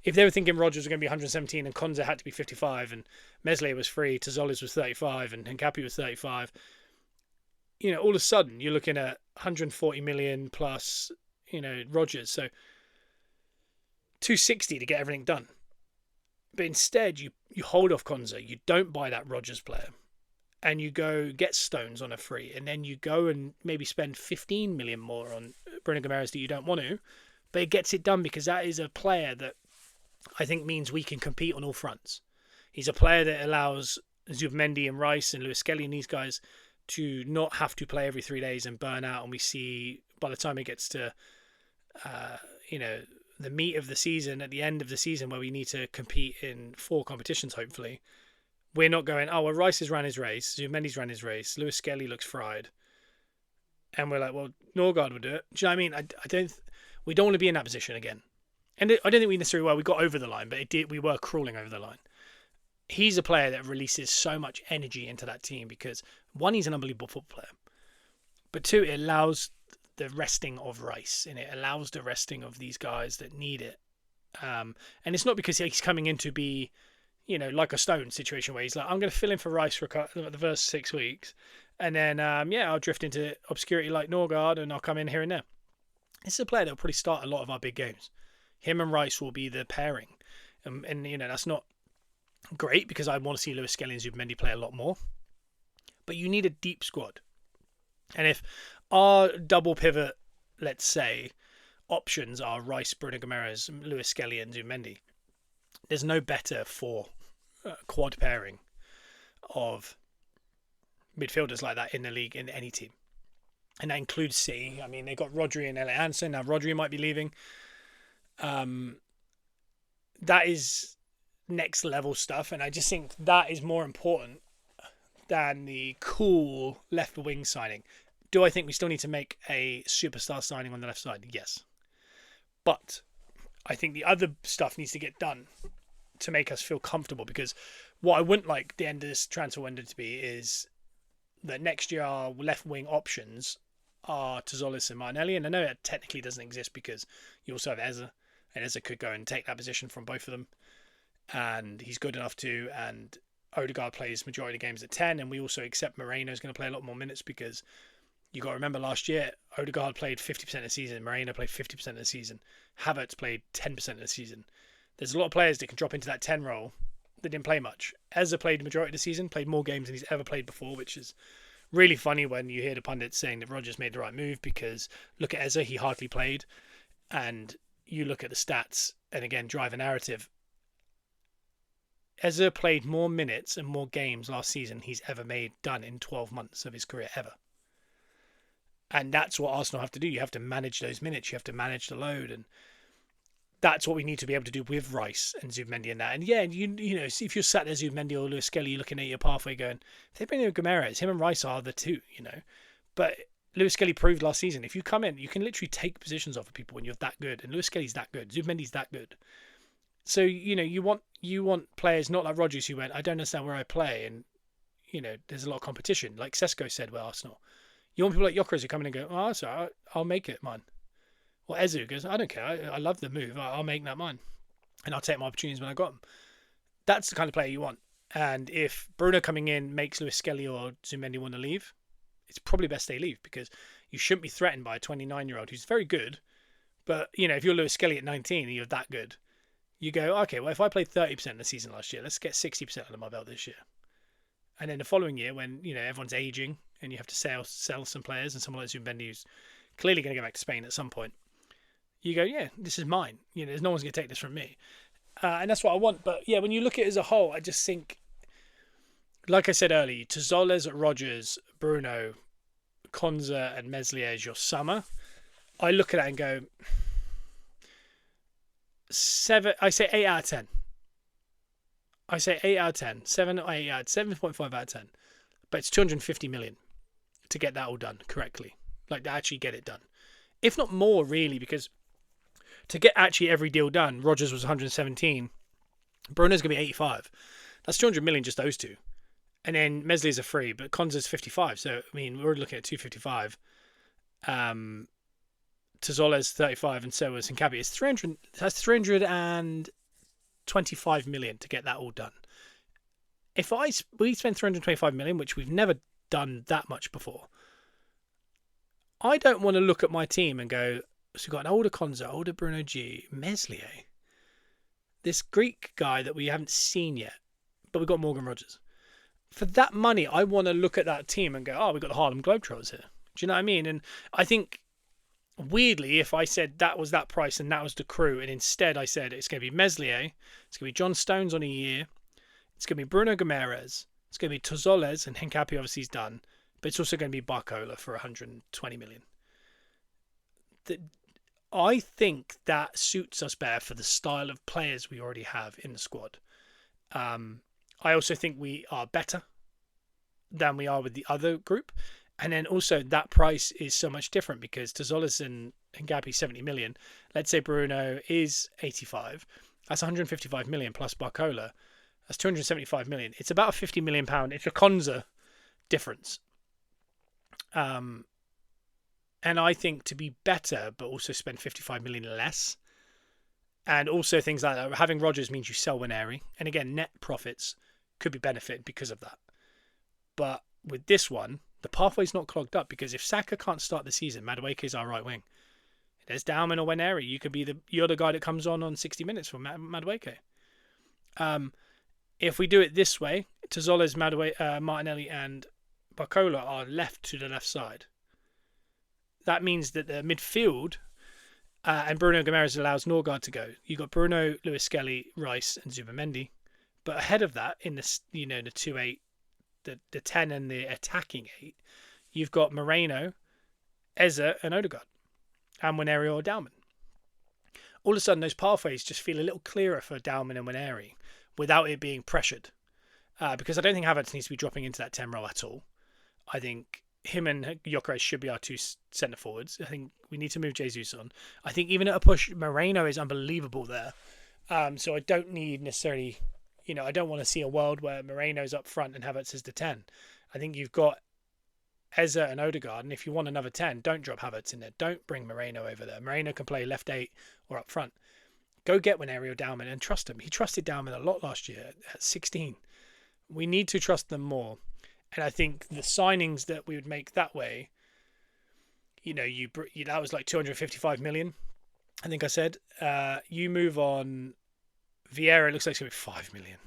A: if they were thinking Rodgers was going to be 117 and Konsa had to be 55 and Meslier was free, Tazolis was 35 and Hincapi was 35, all of a sudden you're looking at 140 million plus, Rodgers. So 260 to get everything done. But instead you hold off Konsa. You don't buy that Rodgers player. And you go get Stones on a free, and then you go and maybe spend 15 million more on Bruno Guimaraes that you don't want to, but it gets it done because that is a player that I think means we can compete on all fronts. He's a player that allows Zubimendi and Rice and Lewis Skelly and these guys to not have to play every 3 days and burn out. And we see by the time it gets to, the meat of the season, at the end of the season where we need to compete in 4 competitions, hopefully, we're not going, oh, well, Rice has ran his race, Zubimendi's ran his race, Lewis Skelly looks fried. And we're like, well, Norgard would do it. Do you know what I mean? We don't want to be in that position again. And I don't think we necessarily were. We got over the line, but we were crawling over the line. He's a player that releases so much energy into that team because, one, he's an unbelievable football player. But 2, it allows the resting of Rice and it allows the resting of these guys that need it. And it's not because he's coming in to be, like a Stone situation where he's like, I'm going to fill in for Rice for the first 6 weeks. And then, I'll drift into obscurity like Norgard and I'll come in here and there. This is a player that will probably start a lot of our big games. Him and Rice will be the pairing. And that's not great because I want to see Lewis Skelly and Zubimendi play a lot more. But you need a deep squad. And if our double pivot, let's say, options are Rice, Bruno Guimaraes, Lewis Skelly and Zubimendi, there's no better for quad pairing of midfielders like that in the league in any team. And that includes City. I mean, they got Rodri and Elliot Anderson. Now Rodri might be leaving. That is next level stuff, and I just think that is more important than the cool left wing signing. Do I think we still need to make a superstar signing on the left side? Yes. But I think the other stuff needs to get done to make us feel comfortable, because what I wouldn't like the end of this transfer window to be is that next year our left wing options are Tzolis and Martinelli, and I know it technically doesn't exist because you also have Eze, and Eze could go and take that position from both of them, and he's good enough to, and Odegaard plays majority of the games at 10, and we also accept Moreno is going to play a lot more minutes because you got to remember last year Odegaard played 50% of the season, Moreno played 50% of the season, Havertz played 10% of the season. There's a lot of players that can drop into that 10 role that didn't play much. Eze played the majority of the season, played more games than he's ever played before, which is really funny when you hear the pundits saying that Rodgers made the right move, because look at Eze, he hardly played, and you look at the stats and again drive a narrative. Eze played more minutes and more games last season he's ever done in 12 months of his career ever. And that's what Arsenal have to do. You have to manage those minutes. You have to manage the load. And that's what we need to be able to do with Rice and Zubimendi and that. And yeah, you know, if you're sat there, Zubimendi or Lewis Skelly, you're looking at your pathway going, if they bring in Guimaraes, him and Rice are the two, you know. But Lewis Skelly proved last season, if you come in, you can literally take positions off of people when you're that good. And Lewis Skelly's that good. Zubimendi's that good. So, you know, you want players not like Rodgers who went, I don't understand where I play. And, you know, there's a lot of competition. Like Sesko said with Arsenal. You want people like Gyökeres who come in and go, oh, sorry, I'll make it mine. Or Eze goes, I don't care. I love the move. I'll make that mine. And I'll take my opportunities when I got them. That's the kind of player you want. And if Bruno coming in makes Lewis Skelly or Zubimendi want to leave, it's probably best they leave, because you shouldn't be threatened by a 29-year-old who's very good. But, you know, if you're Lewis Skelly at 19 and you're that good, you go, okay, well, if I played 30% of the season last year, let's get 60% under my belt this year. And then the following year, when, you know, everyone's aging and you have to sell some players, and someone like Zubimendi who's clearly going to go back to Spain at some point, you go, yeah, this is mine. You know, there's no one's going to take this from me. And that's what I want. But yeah, when you look at it as a whole, I just think, like I said earlier, Tzolis, Rodgers, Bruno, Konza and Meslier as your summer. I look at that and go, 7. I say 8 out of 10. I say 8 out of 10. 7 or 8 out, 7.5 out of 10. But it's 250 million to get that all done correctly. Like, to actually get it done. If not more, really, because to get actually every deal done, Rodgers was 117. Bruno's going to be 85. That's 200 million, just those two. And then Meslier's a free, but Konza's 55. So, I mean, we're looking at 255. Tzolis 35, and so is Hincapié. It's 300. That's 325 million to get that all done. If we spend 325 million, which we've never done that much before, I don't want to look at my team and go, so we've got an older Konza, older Bruno G, Meslier, this Greek guy that we haven't seen yet, but we've got Morgan Rodgers. For that money, I want to look at that team and go, oh, we've got the Harlem Globetrotters here. Do you know what I mean? And I think, weirdly, if I said that was that price and that was the crew, and instead I said it's going to be Meslier, it's going to be John Stones on a year, It's going to be Bruno Guimaraes. It's going to be Tozoles, and Hincapié obviously is done. But it's also going to be Barcola for 120 million. I think that suits us better for the style of players we already have in the squad. I also think we are better than we are with the other group. And then also that price is so much different because Tozoles and Hincapié 70 million. Let's say Bruno is 85. That's 155 million plus Barcola. That's 275 million. It's about a 50 million pound. It's a Konza difference. And I think to be better, but also spend 55 million less. And also things like that. Having Rodgers means you sell Nwaneri. And again, net profits could be benefited because of that. But with this one, the pathway's not clogged up because if Saka can't start the season, Madueke is our right wing. There's Dalman or Nwaneri. You're the guy that comes on 60 minutes for Madueke. If we do it this way, Tozoles, Martinelli and Barcola are left to the left side. That means that the midfield and Bruno Guimaraes allows Norgard to go. You've got Bruno, Lewis Skelly, Rice and Zubimendi. But ahead of that, in the 2-8, the 10 and the attacking 8, you've got Moreno, Eze and Odegaard. And Nwaneri or Dalman. All of a sudden, those pathways just feel a little clearer for Dalman and Nwaneri without it being pressured. Because I don't think Havertz needs to be dropping into that 10 role at all. I think him and Gyökeres should be our two centre forwards. I think we need to move Jesus on. I think even at a push, Moreno is unbelievable there. So I don't need necessarily, I don't want to see a world where Moreno's up front and Havertz is the 10. I think you've got Eze and Odegaard, and if you want another 10, don't drop Havertz in there. Don't bring Moreno over there. Moreno can play left 8 or up front. Go get Nwaneri or Dalman and trust him. He trusted Dalman a lot last year at 16. We need to trust them more. And I think the signings that we would make that way, that was like 255 million, I think I said. You move on Vieira, it looks like it's going to be 5 million,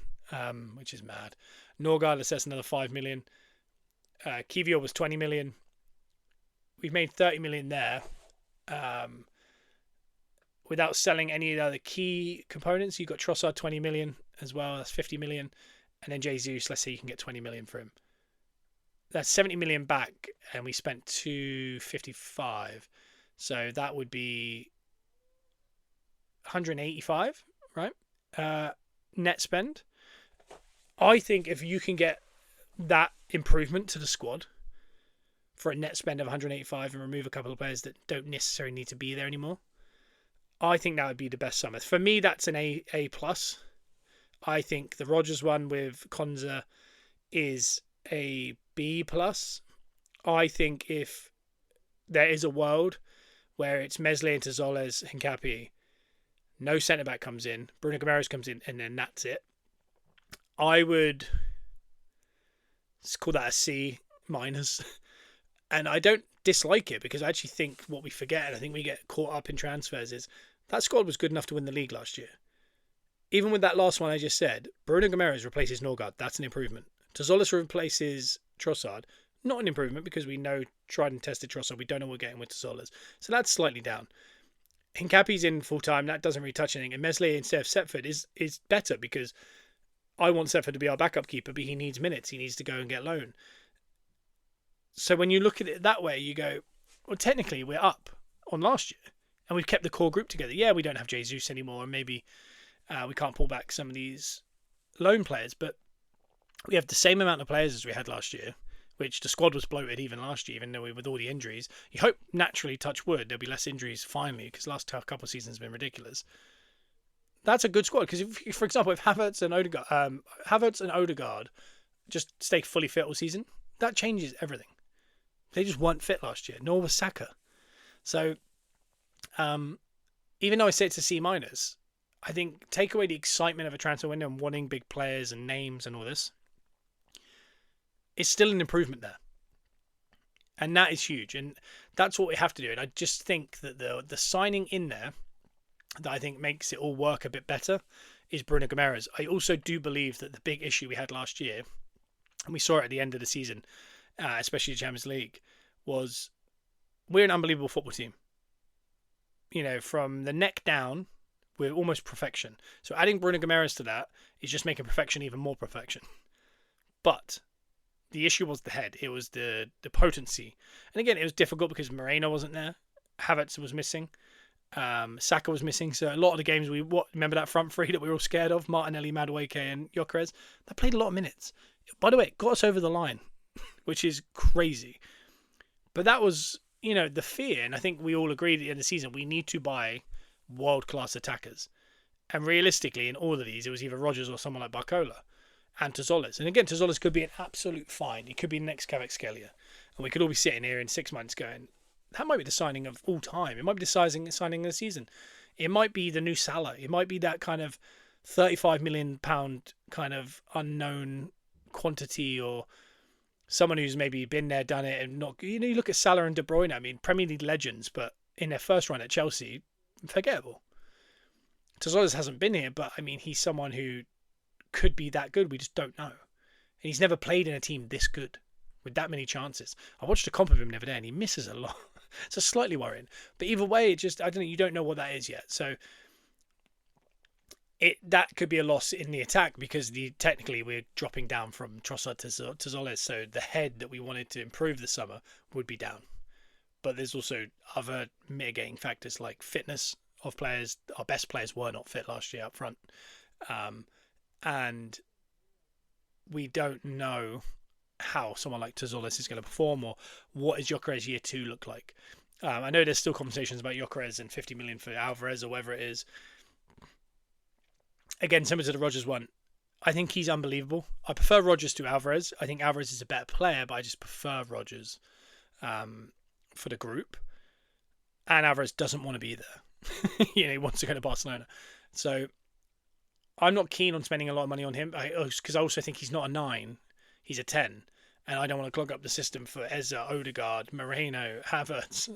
A: which is mad. Norgard, that's another 5 million. Kiwior was 20 million. We've made 30 million there. Without selling any of the other key components, you've got Trossard 20 million as well. That's 50 million. And then Jesus, let's say you can get 20 million for him. That's 70 million back, and we spent 255. So that would be 185, right? Net spend. I think if you can get that improvement to the squad for a net spend of 185 and remove a couple of players that don't necessarily need to be there anymore, I think that would be the best summer. For me, that's an A plus. I think the Rodgers one with Konza is a B plus. I think if there is a world where it's Meslier into Tozoles, Hincapié, no centre back comes in, Bruno Guimaraes comes in, and then that's it, I would call that a C minus. And I don't dislike it because I actually think what we forget, and I think we get caught up in transfers, is that squad was good enough to win the league last year. Even with that last one I just said, Bruno Guimaraes replaces Norgard. That's an improvement. Tozoles replaces Trossard. Not an improvement because we know tried and tested Trossard. We don't know what we're getting with Tozoles. So that's slightly down. Hincapié's in full time. That doesn't really touch anything. And Meslier instead of Setford is better because I want Setford to be our backup keeper, but he needs minutes. He needs to go and get loan. So when you look at it that way, you go, well, technically we're up on last year. And we've kept the core group together. Yeah, we don't have Jesus anymore. And maybe we can't pull back some of these loan players. But we have the same amount of players as we had last year, which the squad was bloated even last year, even though with all the injuries. You hope, naturally, touch wood, there'll be less injuries finally, because the last couple of seasons have been ridiculous. That's a good squad, because, if, for example, if Havertz and Odegaard just stay fully fit all season, that changes everything. They just weren't fit last year, nor was Saka. So, even though I say it's a C minus, I think take away the excitement of a transfer window and wanting big players and names and all this, it's still an improvement there. And that is huge. And that's what we have to do. And I just think that the signing in there that I think makes it all work a bit better is Bruno Guimaraes. I also do believe that the big issue we had last year, and we saw it at the end of the season, especially the Champions League, was we're an unbelievable football team. From the neck down, we're almost perfection. So adding Bruno Guimaraes to that is just making perfection even more perfection. But the issue was the head. It was the potency. And again, it was difficult because Moreno wasn't there. Havertz was missing. Saka was missing. So a lot of the games remember that front three that we were all scared of, Martinelli, Madueke and Gyökeres, they played a lot of minutes. By the way, it got us over the line, which is crazy. But that was, the fear. And I think we all agreed at the end of the season, we need to buy world-class attackers. And realistically, in all of these, it was either Rodgers or someone like Barcola and Tazolas. And again, Tazolas could be an absolute find. He could be the next Kvaratskhelia. And we could all be sitting here in 6 months going, that might be the signing of all time. It might be the signing of the season. It might be the new Salah. It might be that kind of £35 million kind of unknown quantity, or someone who's maybe been there, done it, and not. You look at Salah and De Bruyne. I mean, Premier League legends, but in their first run at Chelsea, forgettable. Tazolas hasn't been here, but I mean, he's someone who could be that good. We just don't know. And he's never played in a team this good with that many chances. I watched a comp of him the other day, and he misses a lot. So slightly worrying. But either way, I don't know. You don't know what that is yet. So that could be a loss in the attack, because technically we're dropping down from Trossard to Tazolas. So the head that we wanted to improve this summer would be down. But there's also other mitigating factors like fitness of players. Our best players were not fit last year up front. And we don't know how someone like Tazolas is going to perform, or what is Gyökeres year 2 look like. I know there's still conversations about Gyökeres and 50 million for Alvarez or whatever it is. Again, similar to the Rodgers one, I think he's unbelievable. I prefer Rodgers to Alvarez. I think Alvarez is a better player, but I just prefer Rodgers for the group. And Alvarez doesn't want to be there. He wants to go to Barcelona. So I'm not keen on spending a lot of money on him, because I also think he's not a 9. He's a 10, and I don't want to clog up the system for Eze, Odegaard, Moreno, Havertz,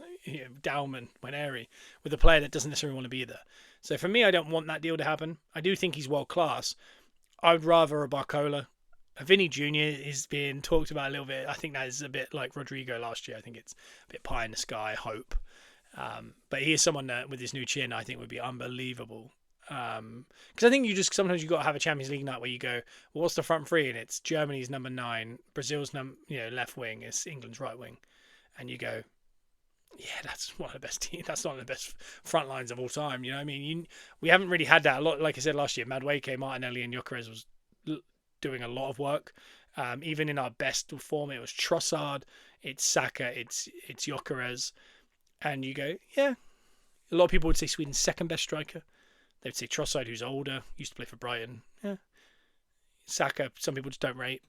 A: Dauman, Waneri, with a player that doesn't necessarily want to be there. So for me, I don't want that deal to happen. I do think he's world class. I would rather a Barcola. A Vinny Jr. is being talked about a little bit. I think that is a bit like Rodrigo last year. I think it's a bit pie in the sky, hope. But he is someone that, with his new chin, I think would be unbelievable. Because I think sometimes you got to have a Champions League night where you go, well, what's the front three? And it's Germany's number 9, Brazil's left wing, it's England's right wing, and you go, yeah, that's one of the best teams. That's one of the best front lines of all time. You know what I mean? We haven't really had that a lot. Like I said last year, Madueke, Martinelli, and Gyökeres was doing a lot of work. Even in our best form, it was Trossard, it's Saka, it's Gyökeres, and you go, yeah. A lot of people would say Sweden's second best striker. They would say Trossard, who's older, used to play for Brighton. Yeah. Saka, some people just don't rate.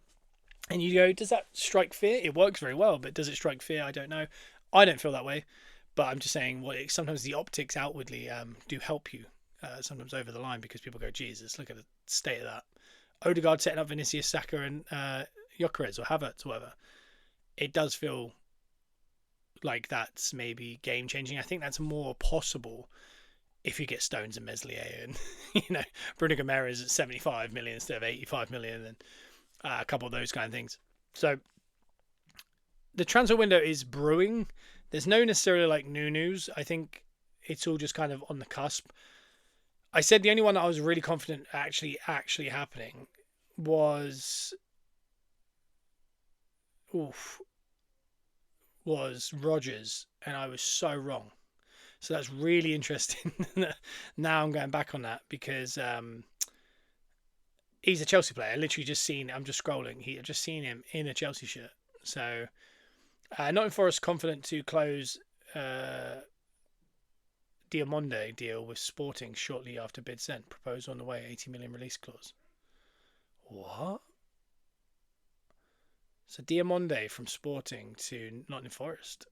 A: And you go, does that strike fear? It works very well, but does it strike fear? I don't know. I don't feel that way. But I'm just saying, sometimes the optics outwardly do help you sometimes over the line, because people go, Jesus, look at the state of that. Odegaard setting up Vinicius, Saka and Gyökeres or Havertz or whatever. It does feel like that's maybe game-changing. I think that's more possible if you get Stones and Meslier and Bruno Guimaraes at 75 million instead of 85 million, and a couple of those kind of things. So the transfer window is brewing. There's no necessarily new news. I think it's all just kind of on the cusp. I said the only one that I was really confident actually happening was Rodgers, and I was so wrong. So that's really interesting. Now I'm going back on that, because he's a Chelsea player. I'm just scrolling. I've just seen him in a Chelsea shirt. So Nottingham Forest confident to close Diamonde deal with Sporting shortly after bid sent. Proposal on the way, 80 million release clause. What? So Diamonde from Sporting to Nottingham Forest.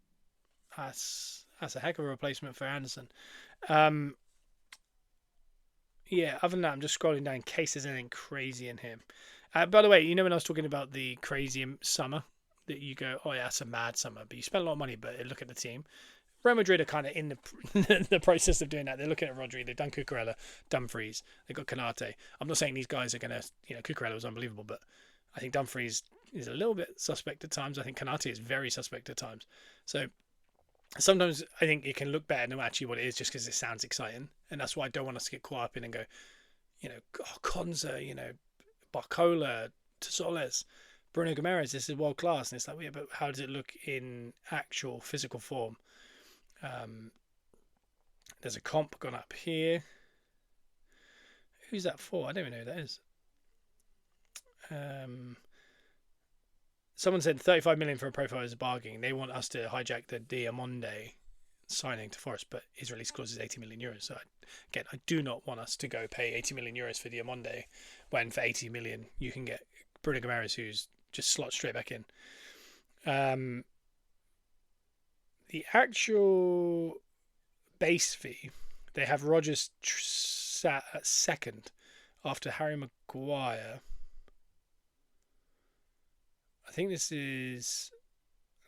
A: That's a heck of a replacement for Anderson. Yeah, other than that, I'm just scrolling down in case there's anything crazy in here. By the way, when I was talking about the crazy summer, that you go, oh yeah, that's a mad summer, but you spent a lot of money, but look at the team. Real Madrid are kind of in the process of doing that. They're looking at Rodri, they've done Cucurella, Dumfries, they've got Canate. I'm not saying these guys are going to, Cucurella was unbelievable, but I think Dumfries is a little bit suspect at times. I think Canate is very suspect at times. So Sometimes I think it can look better than actually what it is just because it sounds exciting, and that's why I don't want us to get caught up in and go, Konza, Barcola, Soles, Bruno Gomes, this is world class, and it's like, yeah, but how does it look in actual physical form? Um, there's a comp gone up here. Who's that for? I don't even know who that is. Someone said 35 million for a profile is bargaining. They want us to hijack the Diamonde signing to Forest, but his release clause is 80 million euros. So again, I do not want us to go pay 80 million euros for Diamonde when for 80 million you can get Bruno Gomes, who's just slots straight back in. The actual base fee, they have Rodgers sat at second after Harry Maguire. I think this is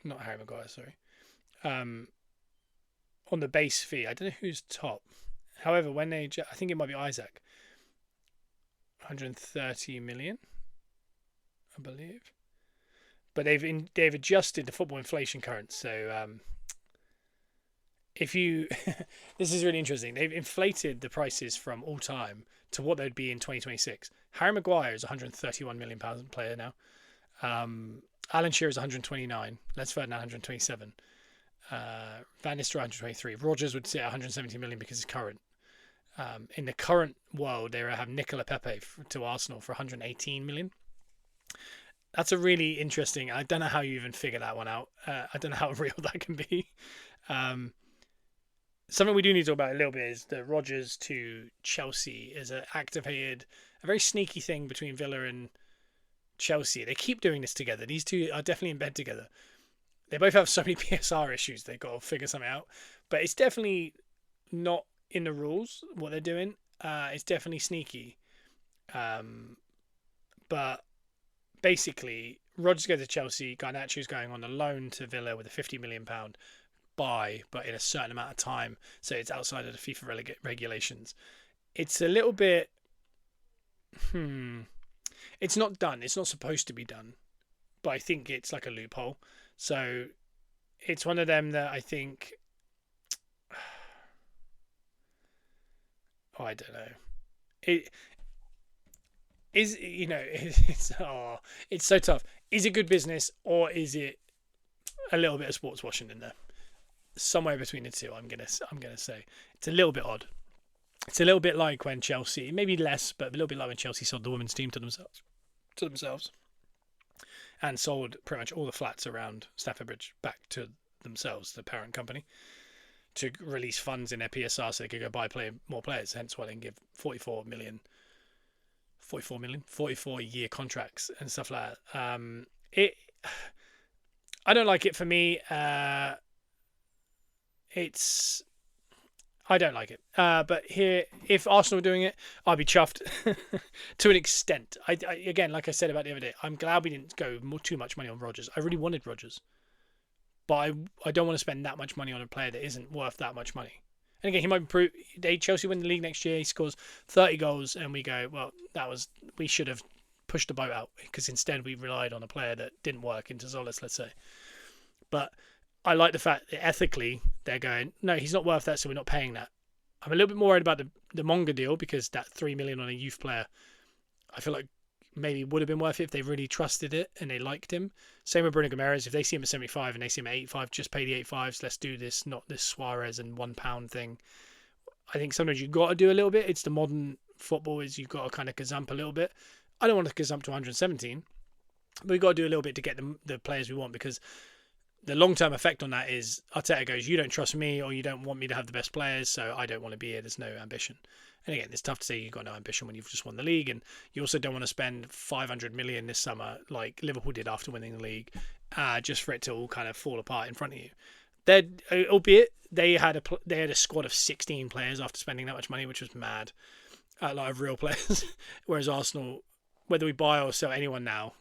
A: not Harry Maguire, sorry. On the base fee, I don't know who's top. However, when I think it might be Isaac. 130 million, I believe. But they've adjusted the football inflation current. So if you, this is really interesting. They've inflated the prices from all time to what they'd be in 2026. Harry Maguire is 131 million pounds player now. Alan Shearer is 129. Les Ferdinand 127. Van Nistelrooy 123. Rodgers would sit at 170 million because it's current. In the current world, they have Nicola Pepe to Arsenal for 118 million. That's a really interesting. I don't know how you even figure that one out. I don't know how real that can be. Something we do need to talk about a little bit is the Rodgers to Chelsea is activated a very sneaky thing between Villa and Chelsea. They keep doing this together. These two are definitely in bed together. They both have so many PSR issues. They've got to figure something out. But it's definitely not in the rules what they're doing. It's definitely sneaky. But basically, Rodgers goes to Chelsea. Garnacho's going on a loan to Villa with a £50 million buy, but in a certain amount of time. So it's outside of the FIFA regulations. It's a little bit... It's not done. It's not supposed to be done. But I think it's like a loophole. So it's one of them that I think... I don't know. It is, it's so tough. Is it good business or is it a little bit of sports washing in there? Somewhere between the two, I'm gonna say it's a little bit odd. It's a little bit like when Chelsea, maybe less, but a little bit like when Chelsea sold the women's team to themselves, and sold pretty much all the flats around Stamford Bridge back to themselves, the parent company, to release funds in their PSR so they could go buy more players. Hence why they can give 44 year contracts and stuff like that. I don't like it. For me, I don't like it. But here, if Arsenal were doing it, I'd be chuffed to an extent. I again, like I said about the other day, I'm glad we didn't go too much money on Rodgers. I really wanted Rodgers, but I don't want to spend that much money on a player that isn't worth that much money. And again, he might improve. Chelsea win the league next year. He scores 30 goals, and we go, well, we should have pushed the boat out because instead we relied on a player that didn't work into Solis, let's say. But I like the fact that ethically they're going, no, he's not worth that, so we're not paying that. I'm a little bit more worried about the Monga deal because that 3 million on a youth player, I feel like maybe would have been worth it if they really trusted it and they liked him. Same with Bruno Gomes. If they see him at 75 and they see him at 85, just pay the 85s. Let's do this, not this Suarez and £1 thing. I think sometimes you've got to do a little bit. It's the modern football is you've got to kind of gazump a little bit. I don't want to gazump to 117, but we've got to do a little bit to get the players we want because the long-term effect on that is Arteta goes, you don't trust me or you don't want me to have the best players, so I don't want to be here. There's no ambition. And again, it's tough to say you've got no ambition when you've just won the league, and you also don't want to spend 500 million this summer like Liverpool did after winning the league, just for it to all kind of fall apart in front of you. Albeit they had a squad of 16 players after spending that much money, which was mad, a lot of real players. Whereas Arsenal, whether we buy or sell anyone now,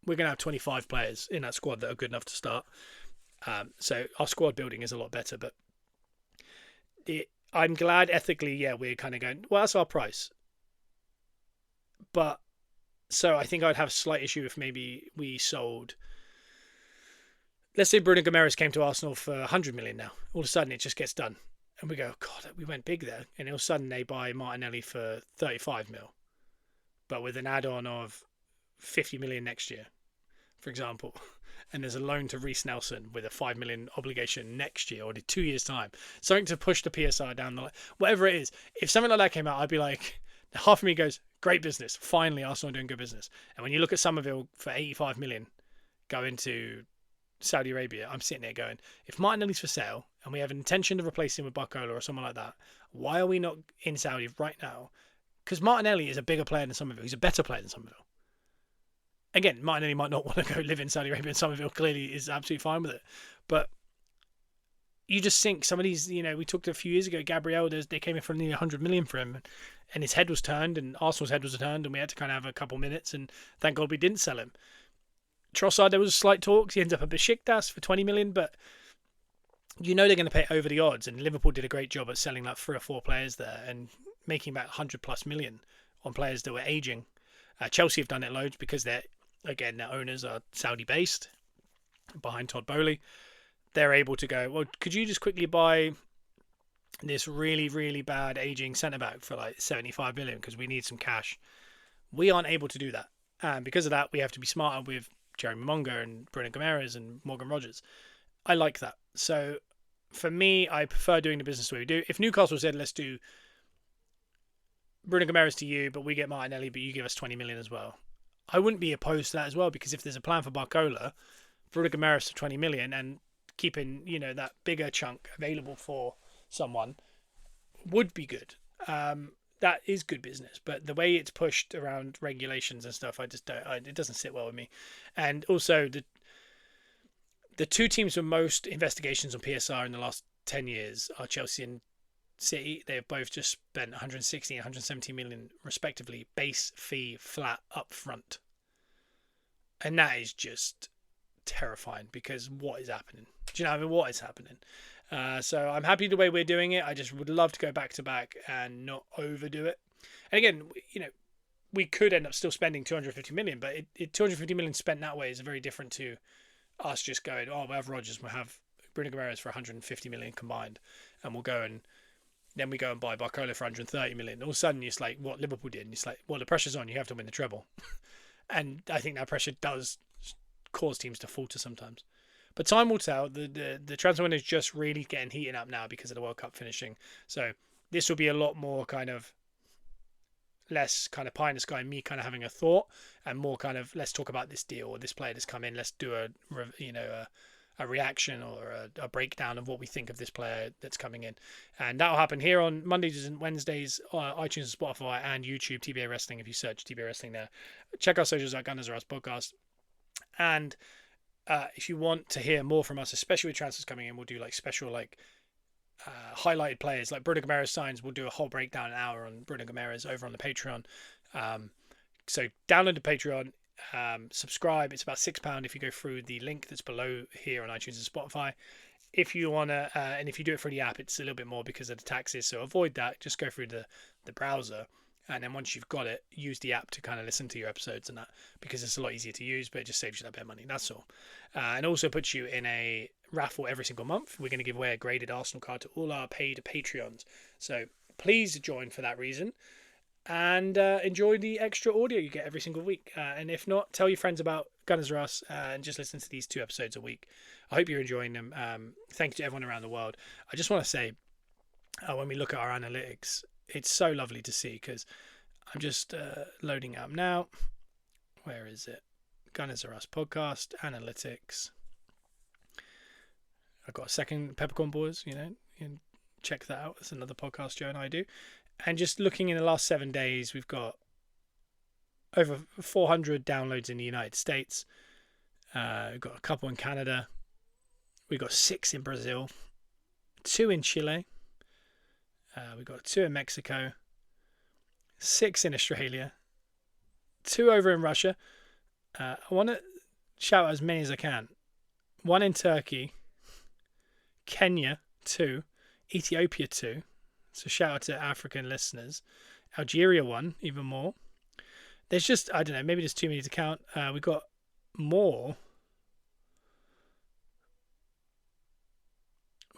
A: we're going to have 25 players in that squad that are good enough to start. So our squad building is a lot better. But I'm glad ethically, we're kind of going, well, that's our price. But so I think I'd have a slight issue if maybe we sold let's say Bruno Gomes came to Arsenal for 100 million now. All of a sudden, it just gets done. And we go, God, we went big there. And all of a sudden, they buy Martinelli for 35 mil, but with an add-on of 50 million next year, for example. And there's a loan to Reece Nelson with a 5 million obligation next year or in 2 years' time. Something to push the PSR down the line. Whatever it is, if something like that came out, I'd be like, half of me goes, great business. Finally, Arsenal are doing good business. And when you look at Somerville for 85 million going to Saudi Arabia, I'm sitting there going, if Martinelli's for sale and we have an intention of replacing him with Barcola or someone like that, why are we not in Saudi right now? Because Martinelli is a bigger player than Somerville. He's a better player than Somerville. Again, Martinelli might not want to go live in Saudi Arabia, and Somerville clearly is absolutely fine with it. But you just think some of these, we talked a few years ago, Gabriel, they came in for nearly 100 million for him, and his head was turned, and Arsenal's head was turned, and we had to kind of have a couple minutes, and thank God we didn't sell him. Trossard, there was a slight talk. He ends up at Besiktas for 20 million, but they're going to pay over the odds, and Liverpool did a great job at selling like 3 or 4 players there and making about 100 plus million on players that were aging. Chelsea have done it loads because their owners are Saudi based behind Todd Boehly. They're able to go, well, could you just quickly buy this really, really bad aging centre-back for like 75 million because we need some cash? We aren't able to do that. And because of that, we have to be smarter with Jeremy Monga and Bruno Gomes and Morgan Rogers. I like that. So for me, I prefer doing the business the way we do. If Newcastle said, let's do Bruno Gomes to you, but we get Martinelli, but you give us 20 million as well, I wouldn't be opposed to that as well, because if there's a plan for Barcola, Bruno Gomes for 20 million and keeping, that bigger chunk available for someone would be good. That is good business, but the way it's pushed around regulations and stuff, I just don't. It doesn't sit well with me. And also, the 2 teams with most investigations on PSR in the last 10 years are Chelsea and City. They've both just spent 160 and 170 million respectively, base fee flat up front, and that is just terrifying because what is happening? Do you know what I mean? What is happening? So I'm happy the way we're doing it. I just would love to go back to back and not overdo it. And again, we could end up still spending 250 million, but 250 million spent that way is very different to us just going, oh, we'll have Rodgers, we'll have Bruno Gomes for 150 million combined, and we'll go and then we go and buy Barcola for 130 million. All of a sudden, it's like what Liverpool did. And it's like, well, the pressure's on. You have to win the treble. And I think that pressure does cause teams to falter sometimes. But time will tell. The transfer window is just really getting heating up now because of the World Cup finishing. So this will be a lot more kind of less kind of pie in the sky, me kind of having a thought, and more kind of let's talk about this deal or this player that's come in. Let's do a reaction or a breakdown of what we think of this player that's coming in. And that'll happen here on Mondays and Wednesdays, iTunes, Spotify, and YouTube, TBA Wrestling. If you search TBA Wrestling there, check our socials at Gunners R Us Podcast. And if you want to hear more from us, especially with transfers coming in, we'll do like special highlighted players like Bruno Gomes signs. We'll do a whole breakdown, an hour on Bruno Gomes over on the Patreon. So download the Patreon, subscribe. It's about £6 if you go through the link that's below here on iTunes and Spotify. If you want to, and if you do it through the app, it's a little bit more because of the taxes. So avoid that. Just go through the browser. And then once you've got it, use the app to kind of listen to your episodes and that, because it's a lot easier to use, but it just saves you that bit of money. That's all. And also puts you in a raffle every single month. We're going to give away a graded Arsenal card to all our paid Patreons. So please join for that reason and enjoy the extra audio you get every single week. And if not, tell your friends about Gunners R Us and just listen to these 2 episodes a week. I hope you're enjoying them. Thank you to everyone around the world. I just want to say, when we look at our analytics, it's so lovely to see, because I'm just loading up now. Where is it? Gunners R Us Podcast, Analytics. I've got a second, Peppercorn Boys, you can check that out. It's another podcast Joe and I do. And just looking in the last 7 days, we've got over 400 downloads in the United States. We've got a couple in Canada. We've got 6 in Brazil, 2 in Chile. We've got 2 in Mexico, 6 in Australia, 2 over in Russia. I want to shout out as many as I can. 1 in Turkey, Kenya 2, Ethiopia 2. So shout out to African listeners. Algeria 1, even more. There's just, I don't know, maybe there's too many to count. We've got more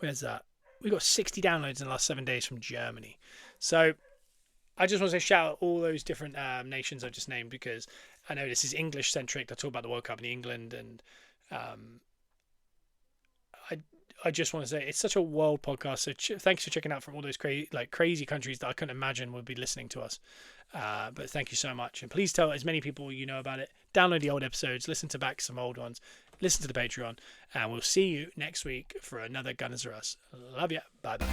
A: Where's that? We got 60 downloads in the last 7 days from Germany. So I just want to say shout out all those different nations I've just named, because I know this is English centric. I talk about the World Cup in England, and I just want to say it's such a world podcast. So thanks for checking out from all those crazy countries that I couldn't imagine would be listening to us. But thank you so much, and please tell as many people you know about it. Download the old episodes, listen to back some old ones, listen to the Patreon, and we'll see you next week for another Gunners R Us. Love ya. Bye bye.